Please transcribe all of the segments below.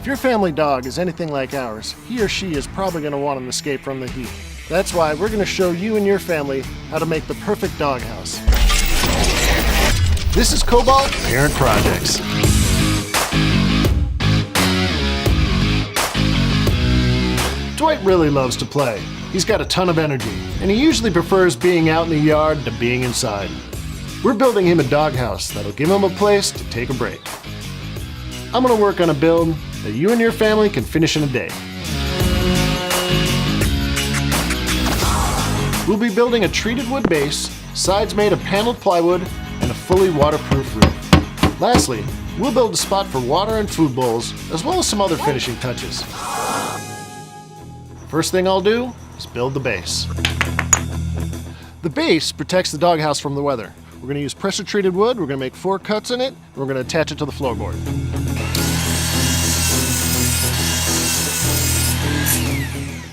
If your family dog is anything like ours, he or she is probably going to want an escape from the heat. That's why we're going to show you and your family how to make the perfect doghouse. This is Kobalt Parent Projects. Dwight really loves to play. He's got a ton of energy, and he usually prefers being out in the yard to being inside. We're building him a doghouse that'll give him a place to take a break. I'm going to work on a build that you and your family can finish in a day. We'll be building a treated wood base, sides made of paneled plywood, and a fully waterproof roof. Lastly, we'll build a spot for water and food bowls, as well as some other finishing touches. First thing I'll do is build the base. The base protects the doghouse from the weather. We're going to use pressure-treated wood, we're going to make 4 cuts in it, and we're going to attach it to the floorboard.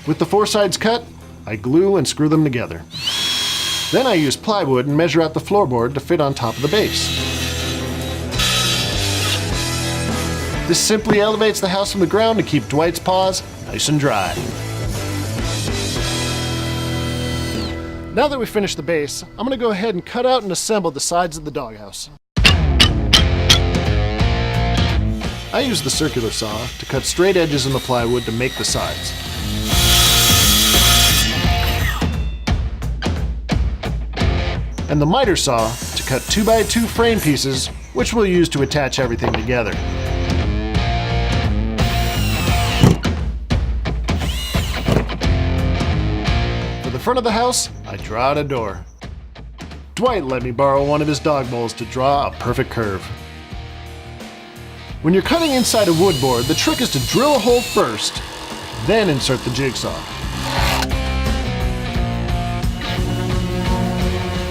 With the 4 sides cut, I glue and screw them together. Then I use plywood and measure out the floorboard to fit on top of the base. This simply elevates the house from the ground to keep Dwight's paws nice and dry. Now that we've finished the base, I'm going to go ahead and cut out and assemble the sides of the doghouse. I use the circular saw to cut straight edges in the plywood to make the sides. And the miter saw to cut 2x2 frame pieces, which we'll use to attach everything together. For the front of the house, I draw out a door. Dwight let me borrow one of his dog bowls to draw a perfect curve. When you're cutting inside a wood board, the trick is to drill a hole first, then insert the jigsaw.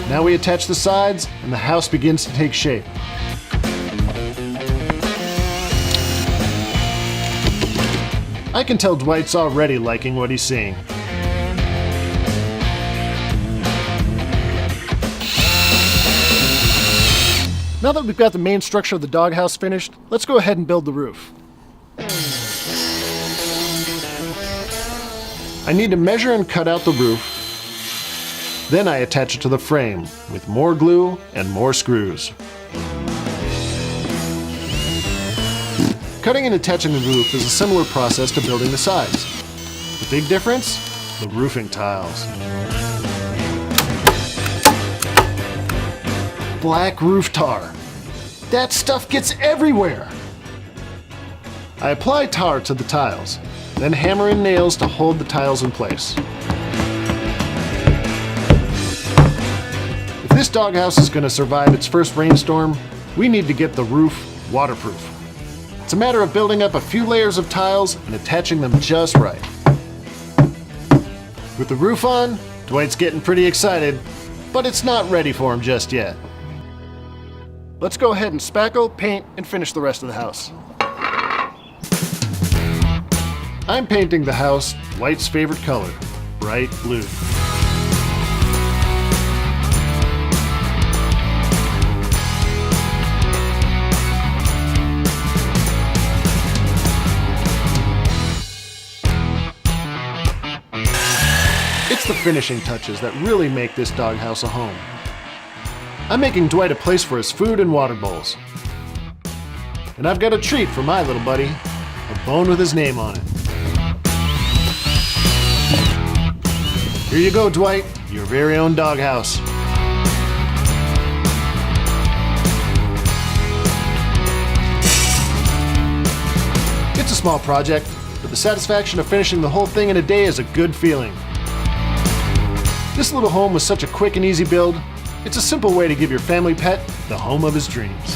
Now we attach the sides, and the house begins to take shape. I can tell Dwight's already liking what he's seeing. Now that we've got the main structure of the doghouse finished, let's go ahead and build the roof. I need to measure and cut out the roof. Then I attach it to the frame with more glue and more screws. Cutting and attaching the roof is a similar process to building the sides. The big difference? The roofing tiles. Black roof tar. That stuff gets everywhere! I apply tar to the tiles, then hammer in nails to hold the tiles in place. If this doghouse is going to survive its first rainstorm, we need to get the roof waterproof. It's a matter of building up a few layers of tiles and attaching them just right. With the roof on, Dwight's getting pretty excited, but it's not ready for him just yet. Let's go ahead and spackle, paint, and finish the rest of the house. I'm painting the house Dwight's favorite color, bright blue. It's the finishing touches that really make this doghouse a home. I'm making Dwight a place for his food and water bowls. And I've got a treat for my little buddy, a bone with his name on it. Here you go, Dwight, your very own doghouse. It's a small project, but the satisfaction of finishing the whole thing in a day is a good feeling. This little home was such a quick and easy build. It's a simple way to give your family pet the home of his dreams.